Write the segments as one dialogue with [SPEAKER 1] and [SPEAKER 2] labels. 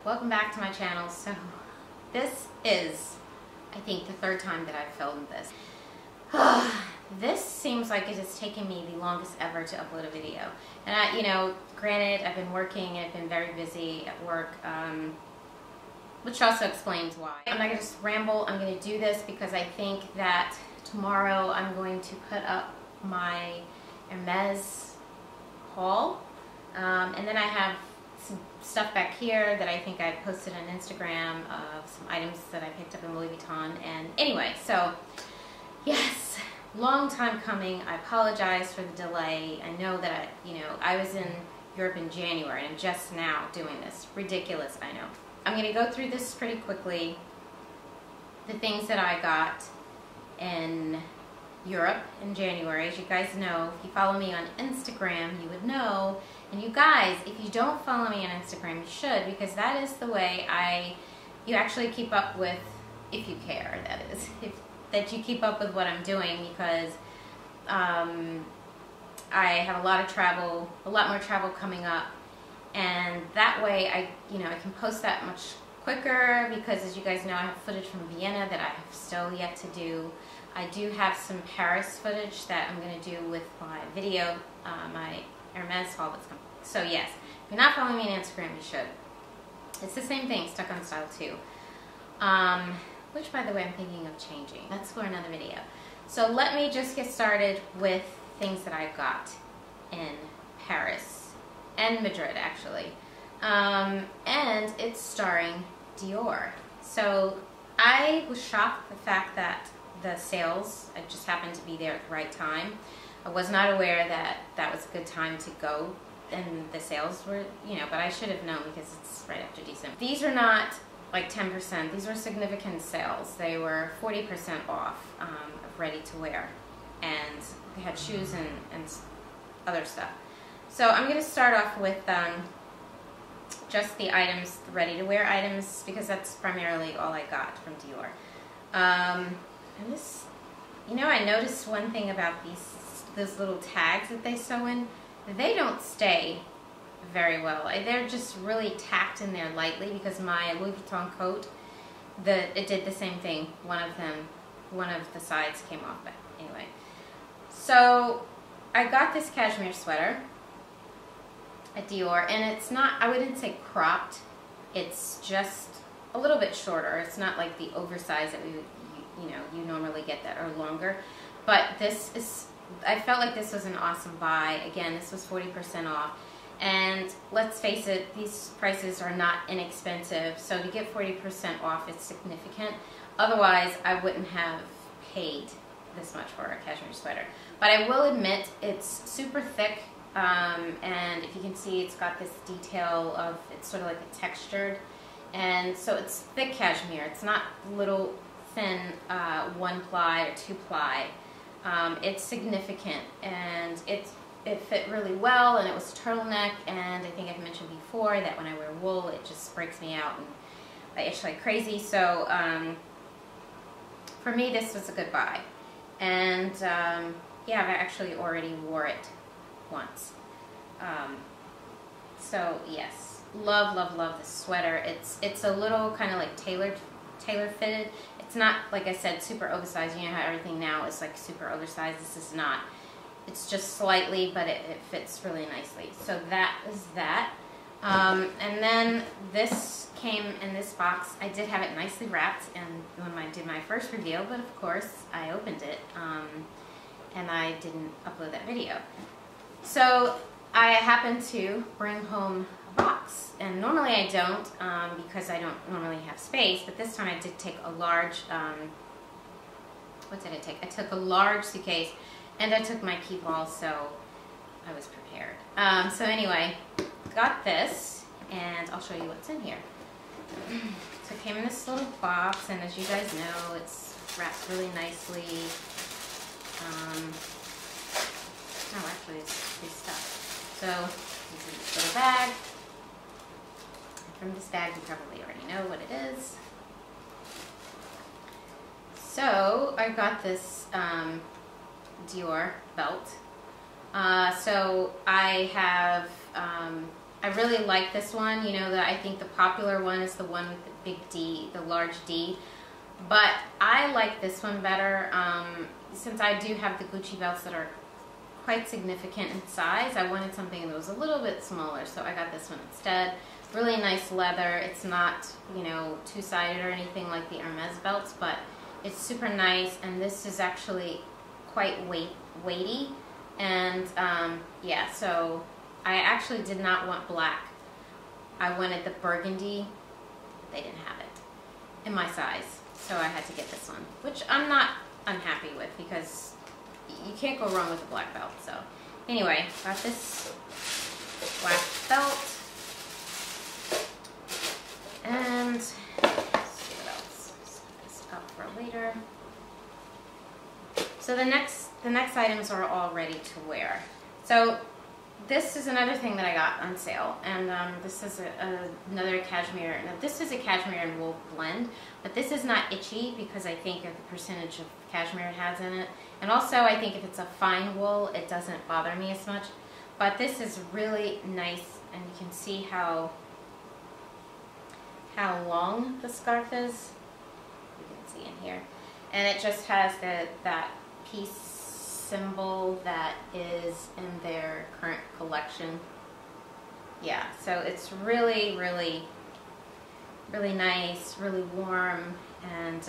[SPEAKER 1] Welcome back to my channel. So this is, I think, the third time that I've filmed this. This seems like it has taken me the longest ever to upload a video. And granted, I've been working, I've been very busy at work, which also explains why. I'm not gonna just ramble, I'm gonna do this because I think that tomorrow I'm going to put up my Hermes haul. And then I have some stuff back here that I think I posted on Instagram of some items that I picked up in Louis Vuitton. And anyway, so yes, long time coming. I apologize for the delay. I know that I was in Europe in January and I'm just now doing this. Ridiculous, I know. I'm going to go through this pretty quickly. The things that I got in Europe in January. As you guys know, if you follow me on Instagram, you would know. And you guys, if you don't follow me on Instagram, you should, because that is the way you actually keep up with, if you care, that is, that you keep up with what I'm doing, because I have a lot of travel, a lot more travel coming up, and that way I can post that much quicker, because as you guys know, I have footage from Vienna that I have still yet to do. I do have some Paris footage that I'm going to do with my video, my Hermes haul that's coming. So yes, if you're not following me on Instagram, you should. It's the same thing, Stuck on Style too. Which, by the way, I'm thinking of changing. That's for another video. So let me just get started with things that I got in Paris and Madrid, actually. And it's starring Dior. So I was shocked at the fact that the sales, I just happened to be there at the right time. I was not aware that that was a good time to go, and the sales were, but I should have known because it's right after December. These are not like 10%. These were significant sales. They were 40% off of ready to wear, and they had shoes and other stuff. So I'm going to start off with just the items, the ready to wear items, because that's primarily all I got from Dior. And this, I noticed one thing about those little tags that they sew in. They don't stay very well. They're just really tacked in there lightly, because my Louis Vuitton coat, it did the same thing. One of the sides came off, but anyway. So I got this cashmere sweater at Dior, and it's not, I wouldn't say cropped, it's just a little bit shorter. It's not like the oversized that you normally get that are longer, but this is, I felt like this was an awesome buy. Again, this was 40% off, and let's face it, these prices are not inexpensive, so to get 40% off is significant. Otherwise, I wouldn't have paid this much for a cashmere sweater. But I will admit, it's super thick, and if you can see, it's got this detail of, it's sort of like a textured, and so it's thick cashmere. It's not little thin 1-ply or 2-ply. It's significant, and it fit really well, and it was a turtleneck, and I think I've mentioned before that when I wear wool, it just breaks me out and I itch like crazy. So for me, this was a good buy. And yeah, I actually already wore it once. So yes, love, love, love this sweater. It's a little kind of like tailor fitted. It's not, like I said, super oversized. You know how everything now is like super oversized. This is not. It's just slightly, but it fits really nicely. So that is that. And then this came in this box. I did have it nicely wrapped, and when I did my first review, but of course I opened it, and I didn't upload that video. So I happened to bring home a box, and normally I don't, because I don't normally have space, but this time I did take a large, what did I take? I took a large suitcase, and I took my key ball, so I was prepared. So anyway, got this, and I'll show you what's in here. So it came in this little box, and as you guys know, it's wrapped really nicely. Oh, actually, it's pretty stuff. So this is this little bag. And from this bag, you probably already know what it is. So I got this Dior belt. So I have I really like this one. You know, that I think the popular one is the one with the big D, the large D. But I like this one better. Since I do have the Gucci belts that are quite significant in size, I wanted something that was a little bit smaller, so I got this one instead. Really nice leather. It's not, you know, two-sided or anything like the Hermes belts, but it's super nice, and this is actually quite weighty. And yeah, so I actually did not want black. I wanted the burgundy. They didn't have it in my size, so I had to get this one, which I'm not unhappy with because you can't go wrong with a black belt. So anyway, got this black belt. And let's see what else. Set this up for later. So the next items are all ready to wear. So this is another thing that I got on sale, and this is another cashmere. Now this is a cashmere and wool blend, but this is not itchy because I think of the percentage of cashmere it has in it, and also I think if it's a fine wool, it doesn't bother me as much. But this is really nice, and you can see how long the scarf is. You can see in here, and it just has that peace symbol that is in their current collection. Yeah, so it's really, really, really nice, really warm, and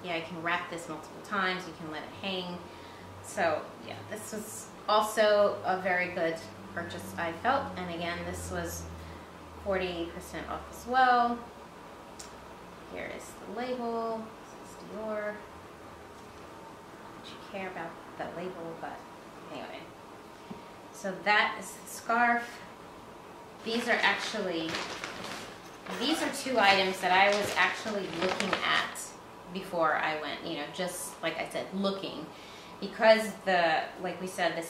[SPEAKER 1] yeah, you can wrap this multiple times. You can let it hang. So yeah, this was also a very good purchase, I felt. And again, this was 40% off as well. Here is the label. This is Dior. Don't you care about the label, but anyway. So that is the scarf. These are two items that I was actually looking at before I went, you know, just like I said, looking, because like we said,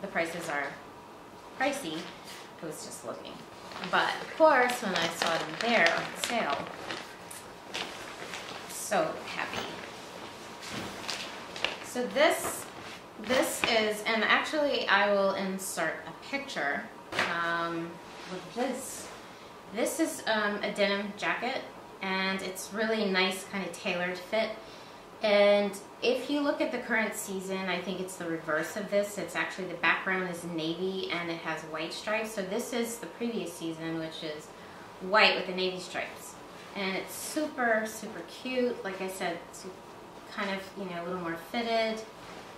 [SPEAKER 1] the prices are pricey. I was just looking, but of course when I saw them there on sale, so happy. So this is, and actually I will insert a picture with this. This is a denim jacket, and it's really nice, kind of tailored fit. And if you look at the current season, I think it's the reverse of this. It's actually, the background is navy and it has white stripes. So this is the previous season, which is white with the navy stripes. And it's super, super cute. Like I said, it's kind of, you know, a little more fitted.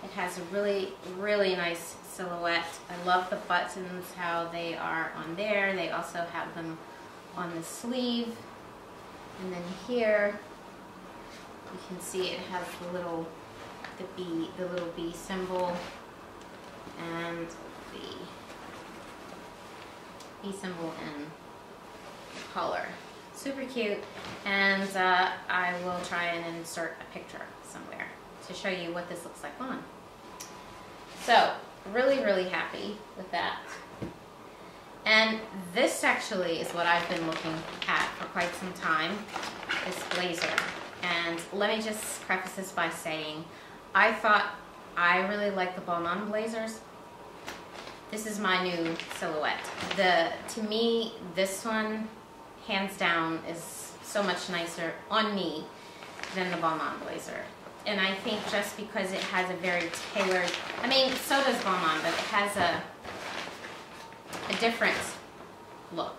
[SPEAKER 1] It has a really, really nice silhouette. I love the buttons, how they are on there. They also have them on the sleeve. And then here, you can see it has the little B symbol and the B symbol in the collar. Super cute, and I will try and insert a picture somewhere to show you what this looks like on. So, really, really happy with that. And this actually is what I've been looking at for quite some time, this blazer. And let me just preface this by saying, I thought I really like the Balmain blazers. This is my new silhouette. To me, this one, hands down, is so much nicer on me than the Balmain blazer. And I think just because it has a very tailored, I mean, so does Balmain, but it has a different look.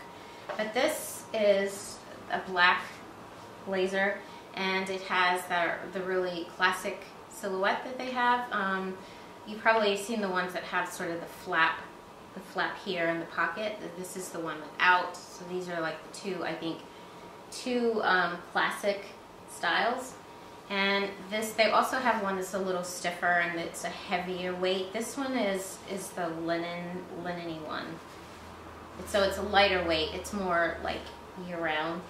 [SPEAKER 1] But this is a black blazer, and it has the really classic silhouette that they have. You've probably seen the ones that have sort of the flap here in the pocket. This is the one without. So these are like the two, I think, classic styles. And they also have one that's a little stiffer and it's a heavier weight. This one is the linen-y one. So it's a lighter weight. It's more like year-round,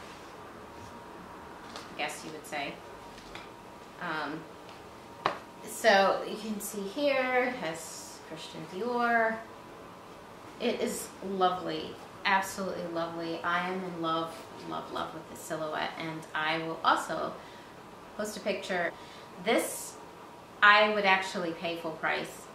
[SPEAKER 1] I guess you would say. So you can see here, it has Christian Dior. It is lovely, absolutely lovely. I am in love, love, love with this silhouette, and I will also post a picture. This, I would actually pay full price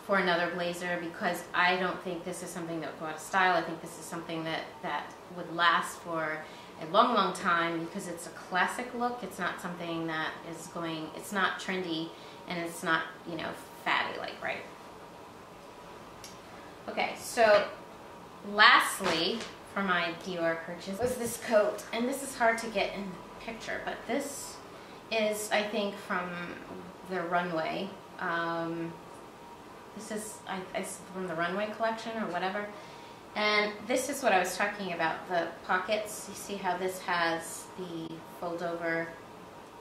[SPEAKER 1] for another blazer, because I don't think this is something that would go out of style. I think this is something that would last for a long, long time, because it's a classic look. It's not something that is going, it's not trendy, and it's not, you know, fatty like, right? Okay, so lastly, for my Dior purchase was this coat, and this is hard to get in the picture, but this is, I think, from the Runway. This is from the Runway collection or whatever. And this is what I was talking about, the pockets. You see how this has the fold over.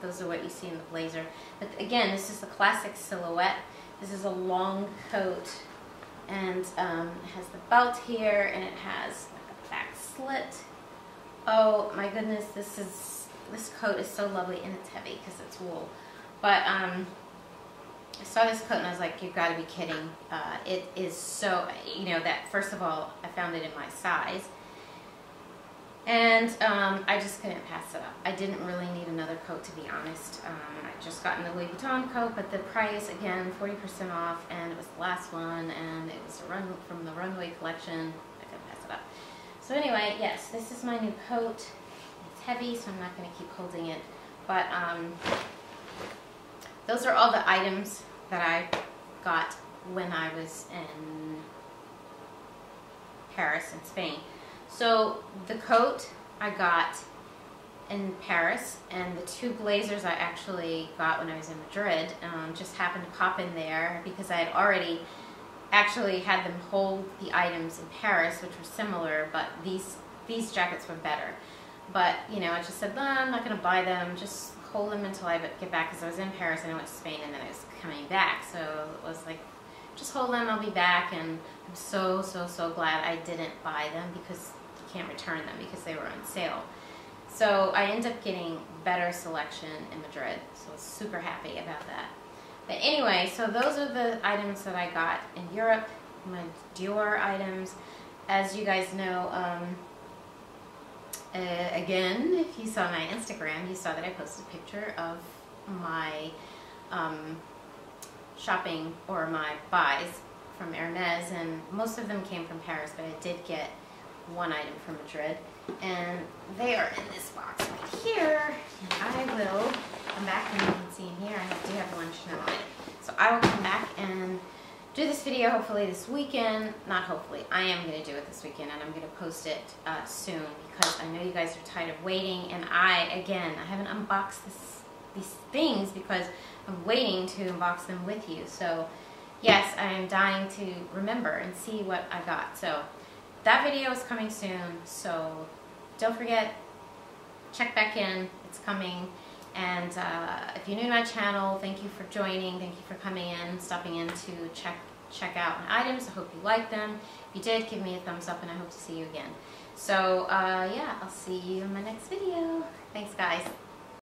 [SPEAKER 1] Those are what you see in the blazer. But again, this is the classic silhouette. This is a long coat, and it has the belt here, and it has like a back slit. Oh my goodness, this coat is so lovely, and it's heavy because it's wool. But I saw this coat and I was like, you've got to be kidding. It is so, you know, that first of all, I found it in my size. And I just couldn't pass it up. I didn't really need another coat, to be honest. I just gotten the Louis Vuitton coat, but the price, again, 40% off, and it was the last one, and it was from the Runway collection. I couldn't pass it up. So anyway, yes, this is my new coat. It's heavy, so I'm not going to keep holding it. But those are all the items that I got when I was in Paris and Spain. So the coat I got in Paris, and the two blazers I actually got when I was in Madrid, just happened to pop in there because I had already actually had them hold the items in Paris, which were similar, but these jackets were better. But, you know, I just said, no, I'm not going to buy them, just hold them until I get back, because I was in Paris and I went to Spain and then I was coming back. So it was like, just hold them, I'll be back. And I'm so, so, so glad I didn't buy them, because you can't return them because they were on sale. So I ended up getting better selection in Madrid, so I was super happy about that. But anyway, so those are the items that I got in Europe, my Dior items. As you guys know, again, if you saw my Instagram, you saw that I posted a picture of my shopping, or my buys from Hermes, and most of them came from Paris, but I did get one item from Madrid, and they are in this box right here, and I will come back, and you can see in here I do have one Chanel item. So I will come back and do this video hopefully this weekend. Not hopefully, I am going to do it this weekend, and I'm going to post it soon, because I know you guys are tired of waiting, and I haven't unboxed these things because I'm waiting to unbox them with you. So yes, I am dying to remember and see what I got. So that video is coming soon, so don't forget, check back in, it's coming. And if you're new to my channel, thank you for joining, thank you for coming in, stopping in to check out my items. I hope you liked them. If you did, give me a thumbs up, and I hope to see you again. So yeah, I'll see you in my next video. Thanks guys.